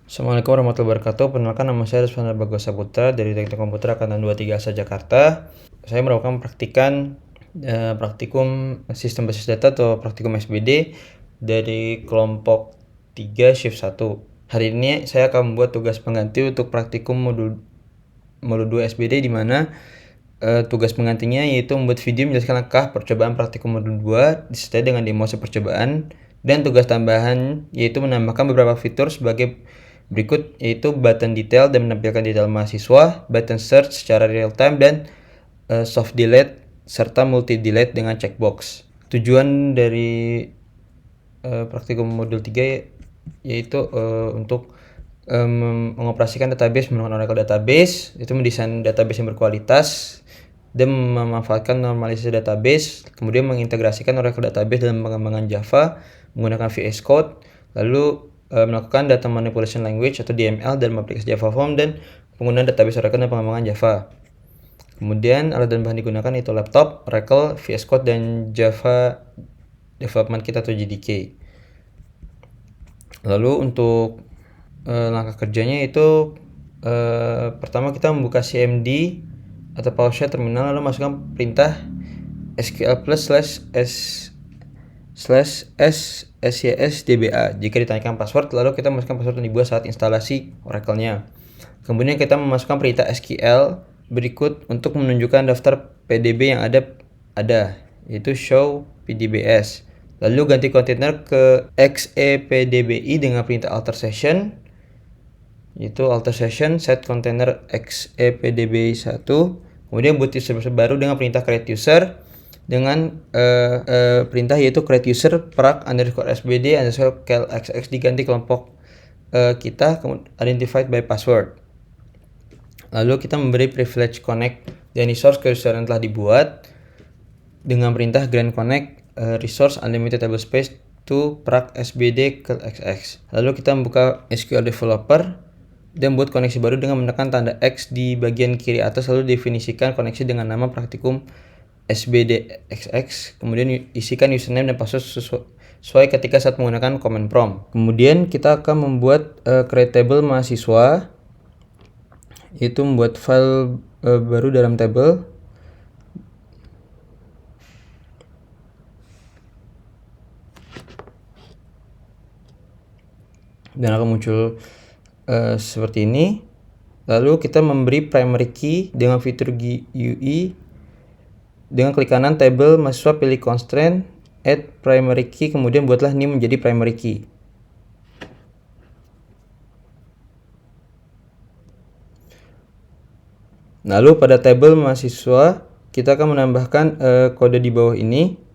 Assalamualaikum warahmatullahi wabarakatuh. Perkenalkan, nama saya Rusman Bagus Saputra dari Teknik Komputer Angkatan 23 ASA Jakarta. Saya melakukan praktikum sistem basis data atau praktikum SBD dari kelompok 3 shift 1. Hari ini saya akan membuat tugas pengganti untuk praktikum modul 2 SBD, di mana tugas penggantinya yaitu membuat video menjelaskan langkah percobaan praktikum modul 2 disertai dengan demo percobaan, dan tugas tambahan yaitu menambahkan beberapa fitur sebagai berikut, yaitu button detail dan menampilkan detail mahasiswa, button search secara real time, dan soft delete serta multi delete dengan checkbox. Tujuan dari praktikum modul 3 yaitu untuk mengoperasikan database menggunakan Oracle Database, itu mendesain database yang berkualitas dan memanfaatkan normalisasi database, kemudian mengintegrasikan Oracle Database dalam pengembangan Java menggunakan VS Code, lalu melakukan data manipulation language atau DML dalam aplikasi Java Form, dan penggunaan database Oracle dan pengembangan Java. Kemudian alat dan bahan digunakan itu laptop, Oracle, VS Code, dan Java Development Kit atau JDK. Lalu untuk langkah kerjanya itu pertama kita membuka CMD atau PowerShell terminal, lalu masukkan perintah SQL plus /s/sysdba jika ditanyakan password, lalu kita masukkan password yang dibuat saat instalasi Oracle-nya. Kemudian kita memasukkan perintah SQL berikut untuk menunjukkan daftar PDB yang ada yaitu show PDBs. Lalu ganti kontainer ke xepdbi dengan perintah alter session, yaitu alter session set container xepdbi1. Kemudian buat user baru dengan perintah create user dengan perintah yaitu create user _sbd _calxx diganti kelompok kita identified by password. Lalu kita memberi privilege connect dan resource ke user yang telah dibuat dengan perintah grant connect resource unlimited table space to sbd calxx. Lalu kita membuka SQL developer dan buat koneksi baru dengan menekan tanda X di bagian kiri atas, lalu definisikan koneksi dengan nama praktikum SBDXX. Kemudian isikan username dan password sesuai ketika saat menggunakan command prompt. Kemudian kita akan membuat create table mahasiswa, yaitu membuat file baru dalam table. Dan akan muncul seperti ini. Lalu kita memberi primary key dengan fitur GUI. Dengan klik kanan table mahasiswa, pilih constraint add primary key, kemudian buatlah ini menjadi primary key. Lalu pada table mahasiswa kita akan menambahkan kode di bawah ini.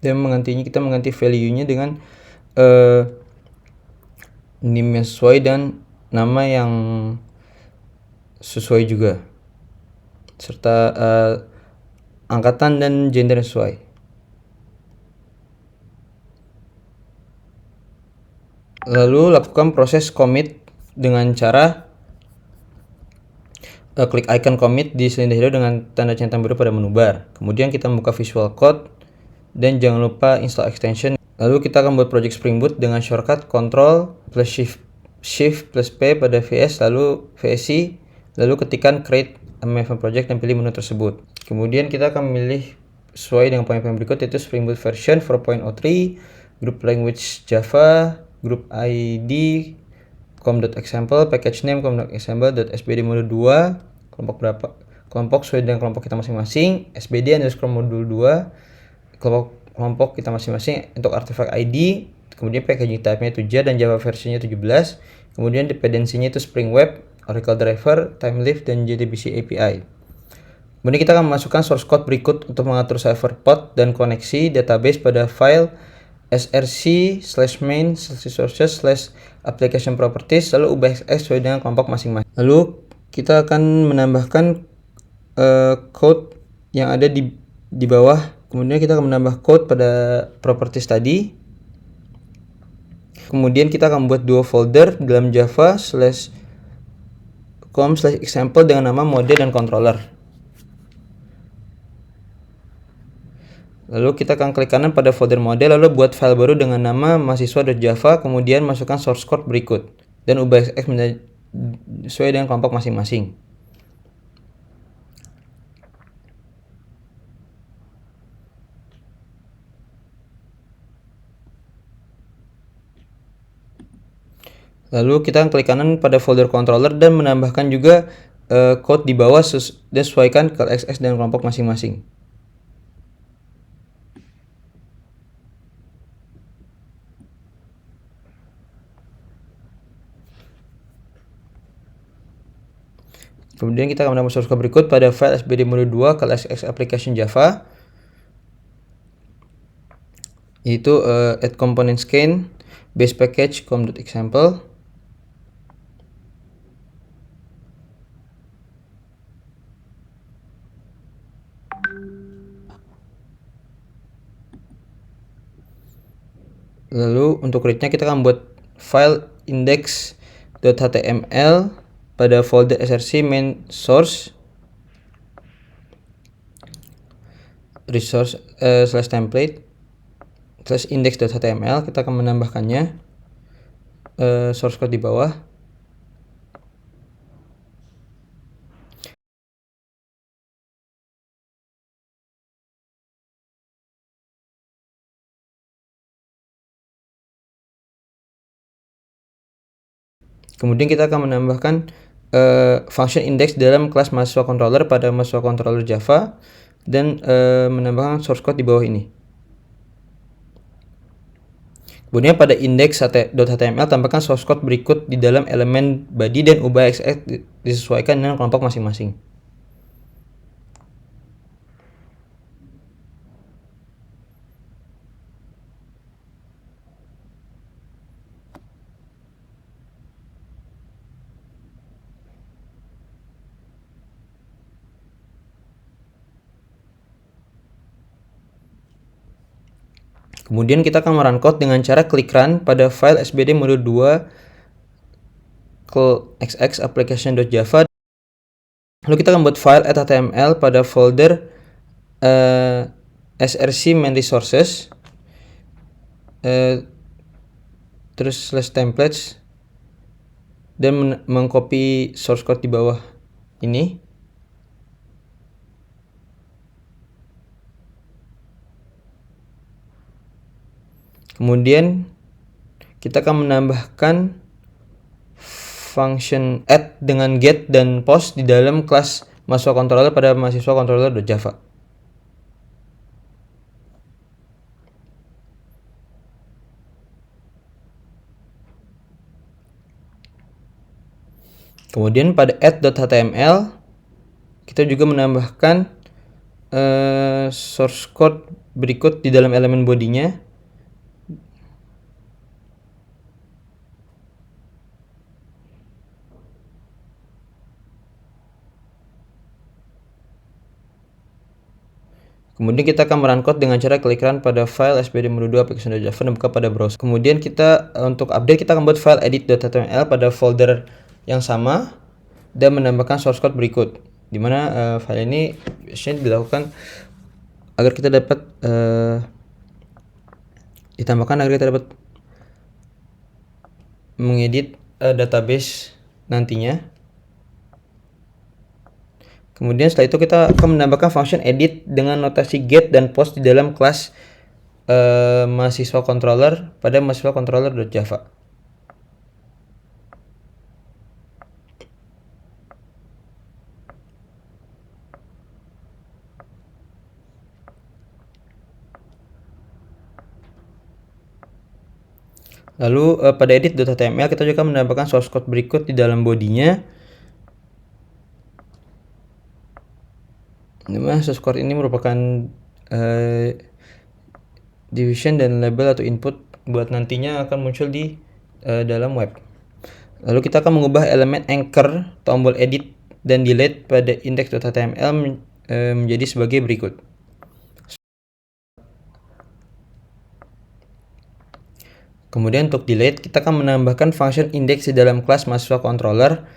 Dan kita mengganti value-nya dengan name yang sesuai dan nama yang sesuai juga, serta angkatan dan gender sesuai. Lalu lakukan proses commit dengan cara klik icon commit di silinder hijau dengan tanda centang biru pada menu bar. Kemudian kita membuka Visual Code dan jangan lupa install extension. Lalu kita akan buat project Spring Boot dengan shortcut Ctrl plus Shift plus P pada VS, lalu VSI, lalu ketikkan create a Maven project dan pilih menu tersebut. Kemudian kita akan memilih sesuai dengan poin-poin berikut, yaitu Spring Boot version 4.03, group language Java, group ID com.example, package name com.example.sbd mode 2, kelompok sesuai dengan kelompok kita masing-masing, sbd underscore modul 2 kelompok kita masing-masing untuk artifact ID, kemudian packaging type-nya itu J dan Java versinya 17, kemudian dependensinya itu Spring Web, Oracle Driver, Timelift, dan JDBC API. Kemudian kita akan memasukkan source code berikut untuk mengatur server port dan koneksi database pada file src/main/resources/application properties, lalu ubah xx sesuai dengan kelompok masing-masing. Lalu kita akan menambahkan code yang ada di bawah. Kemudian kita akan menambah code pada properties tadi. Kemudian kita akan buat dua folder dalam Java /com/example dengan nama mode dan controller. Lalu kita akan klik kanan pada folder mode, lalu buat file baru dengan nama mahasiswa.java, kemudian masukkan source code berikut dan ubah XX sesuai dengan kelompok masing-masing. Lalu kita klik kanan pada folder controller dan menambahkan juga code di bawah dan sesuaikan ke XX dan kelompok masing-masing. Kemudian kita akan menambah source code berikut pada file sbd mode 2 XX application Java, yaitu add component scan base package com.example. Lalu untuk readnya kita akan buat file index.html pada folder src main source resource /template /index.html. Kita akan menambahkannya source code di bawah. Kemudian kita akan menambahkan function index dalam kelas mahasiswa controller pada mahasiswa controller Java dan menambahkan source code di bawah ini. Kemudian pada index.html tambahkan source code berikut di dalam elemen body dan ubah XX disesuaikan dengan kelompok masing-masing. Kemudian kita akan merun code dengan cara klik run pada file sbd mode 2 XX application.java. Lalu kita akan buat file html pada folder src main resources terus /templates dan mengcopy source code di bawah ini. Kemudian kita akan menambahkan function add dengan get dan post di dalam kelas mahasiswa controller pada mahasiswa controller.java. Kemudian pada add.html kita juga menambahkan source code berikut di dalam elemen bodinya. Kemudian kita akan merun code dengan cara klik run pada file sbd mode 2 application.java dan buka pada browser. Kemudian kita untuk update kita akan buat file edit.html pada folder yang sama dan menambahkan source code berikut, dimana file ini biasanya dilakukan agar kita dapat ditambahkan agar kita dapat mengedit database nantinya. Kemudian setelah itu kita akan menambahkan function edit dengan notasi get dan post di dalam kelas mahasiswa controller pada mahasiswa controller.java. Lalu pada edit.html kita juga menambahkan source code berikut di dalam bodinya. Source code ini merupakan division dan label atau input buat nantinya akan muncul di dalam web. Lalu kita akan mengubah elemen anchor tombol edit dan delete pada index.html menjadi sebagai berikut. Kemudian untuk delete, kita akan menambahkan function index di dalam kelas mahasiswa controller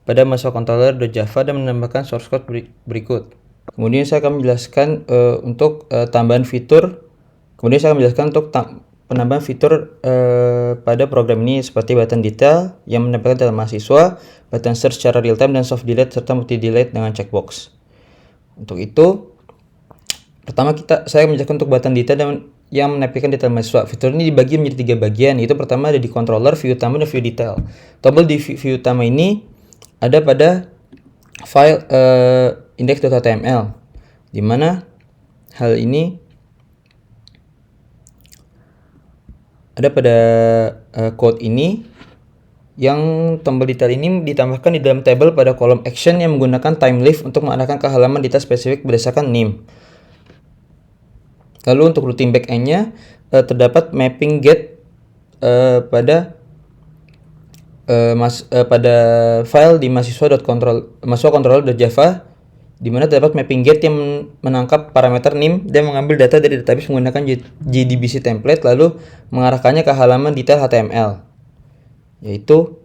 pada mahasiswa controller.java dan menambahkan source code berikut. Kemudian saya akan menjelaskan untuk tambahan fitur. Kemudian saya akan menjelaskan untuk penambahan fitur pada program ini seperti button detail yang menempelkan data mahasiswa, button search secara real time dan soft delete serta multi delete dengan checkbox. Untuk itu, pertama saya menjelaskan untuk button detail yang menempelkan detail mahasiswa. Fitur ini dibagi menjadi 3 bagian, yaitu pertama ada di controller, view utama, dan view detail. Tombol di view utama ini ada pada file index.html, di mana hal ini ada pada code ini, yang tombol detail ini ditambahkan di dalam tabel pada kolom action yang menggunakan time lift untuk mengarahkan ke halaman detail spesifik berdasarkan name. Lalu untuk routine backend-nya terdapat mapping get pada file di mahasiswa.controller.java, di mana terdapat mapping get yang menangkap parameter name dan mengambil data dari database menggunakan JDBC template lalu mengarahkannya ke halaman detail HTML, yaitu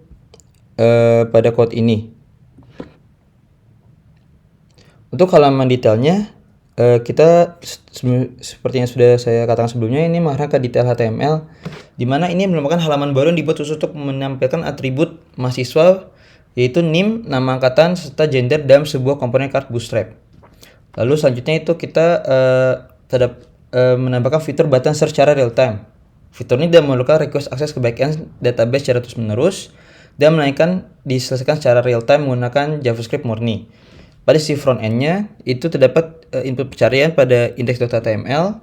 pada code ini. Untuk halaman detailnya, kita seperti yang sudah saya katakan sebelumnya, ini mengarah ke detail HTML, di mana ini merupakan halaman baru yang dibuat khusus untuk menampilkan atribut mahasiswa, yaitu name, nama angkatan, serta gender dalam sebuah komponen card Bootstrap. Lalu selanjutnya itu kita menambahkan fitur button search secara real time. Fitur ini tidak memerlukan request akses ke backend database secara terus-menerus dan melainkan diselesaikan secara real time menggunakan JavaScript murni. Pada sisi front end-nya itu terdapat input pencarian pada index.html.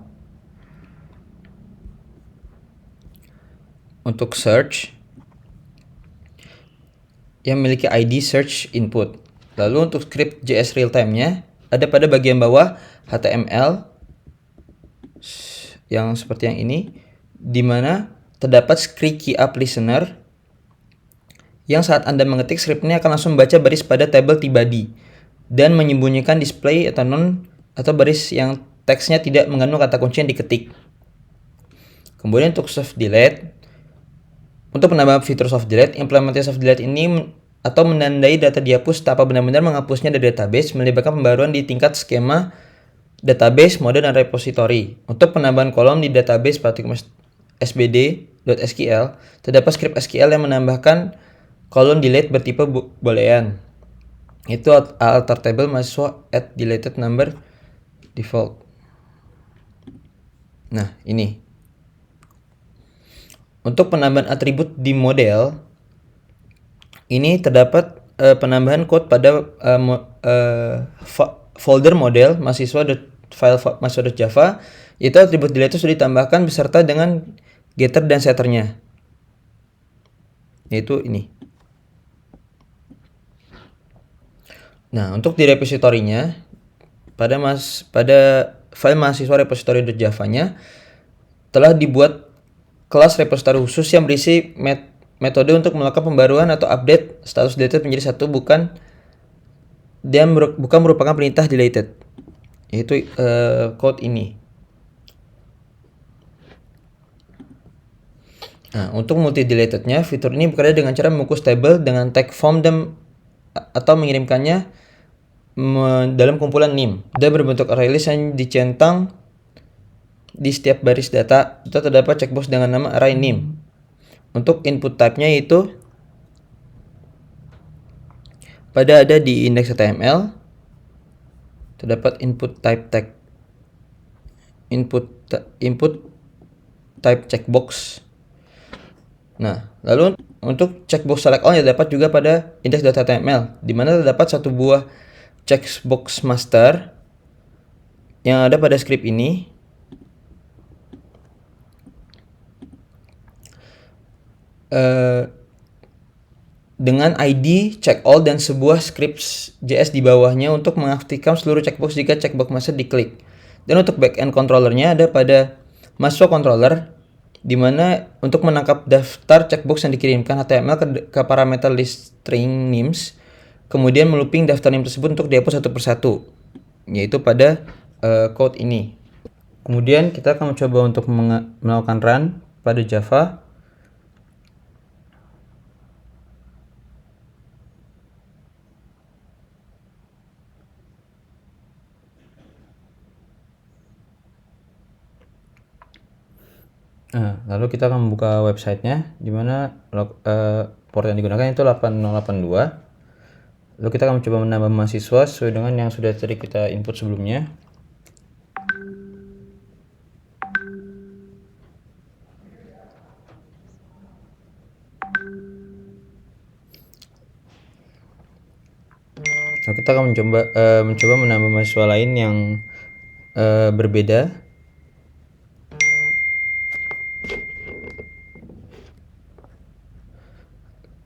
Untuk search yang memiliki ID search input. Lalu untuk script JS real time-nya ada pada bagian bawah HTML yang seperti yang ini, di mana terdapat script key up listener yang saat Anda mengetik, script-nya akan langsung membaca baris pada tabel tibadi dan menyembunyikan display atau non atau baris yang teksnya tidak mengandung kata kunci yang diketik. Kemudian untuk soft delete, untuk penambahan fitur soft delete, implementasi soft delete ini atau menandai data dihapus tanpa benar-benar menghapusnya dari database melibatkan pembaruan di tingkat skema database, mode, dan repository. Untuk penambahan kolom di database partikel sbd.sql, terdapat script SQL yang menambahkan kolom delete bertipe boolean. Itu alter table mahasiswa at deleted number default. Nah, ini. Untuk penambahan atribut di model, ini terdapat penambahan code pada folder model file mahasiswa.java, yaitu atribut delete itu sudah ditambahkan beserta dengan getter dan setternya, yaitu ini. Nah, untuk di repositorinya, pada file mahasiswa repository.java-nya telah dibuat kelas repository khusus yang berisi metode untuk melakukan pembaruan atau update status deleted menjadi satu, bukan merupakan perintah deleted, yaitu code ini. Nah, untuk multi deletednya, fitur ini bekerja dengan cara mengukus tabel dengan tag form atau mengirimkannya dalam kumpulan name dan berbentuk array list yang dicentang di setiap baris data. Itu terdapat checkbox dengan nama array name. Untuk input type-nya yaitu ada di index.html terdapat input type checkbox. Nah, lalu untuk checkbox select all yang dapat juga pada index.html, di mana terdapat satu buah checkbox master yang ada pada script ini. Dengan ID check all dan sebuah script JS di bawahnya untuk mengaktifkan seluruh checkbox jika checkbox master diklik. Dan untuk backend controllernya ada pada mahasiswa controller, di mana untuk menangkap daftar checkbox yang dikirimkan HTML ke parameter list string names kemudian melooping daftar name tersebut untuk dihapus satu persatu, yaitu pada code ini. Kemudian kita akan mencoba untuk melakukan run pada Java. Nah, lalu kita akan membuka websitenya, di mana port yang digunakan itu 8082. Lalu kita akan mencoba menambah mahasiswa sesuai dengan yang sudah tadi kita input sebelumnya. Lalu kita akan mencoba menambah mahasiswa lain yang berbeda.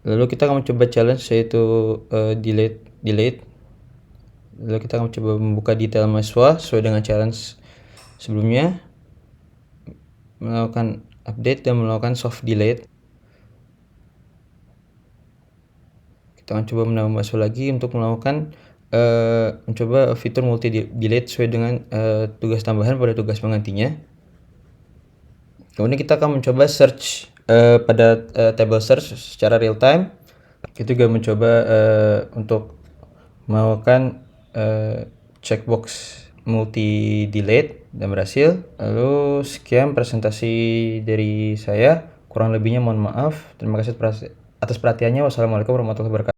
Lalu kita akan mencoba challenge, yaitu delete. Lalu kita akan mencoba membuka detail mahasiswa sesuai dengan challenge sebelumnya, melakukan update dan melakukan soft delete. Kita akan coba menambah mahasiswa lagi untuk melakukan mencoba fitur multi delete sesuai dengan tugas tambahan pada tugas penggantinya. Kemudian kita akan mencoba search pada table search secara real time. Kita juga mencoba untuk melakukan checkbox multi delete dan berhasil. Lalu sekian presentasi dari saya, kurang lebihnya mohon maaf. Terima kasih atas perhatiannya. Wassalamualaikum warahmatullahi wabarakatuh.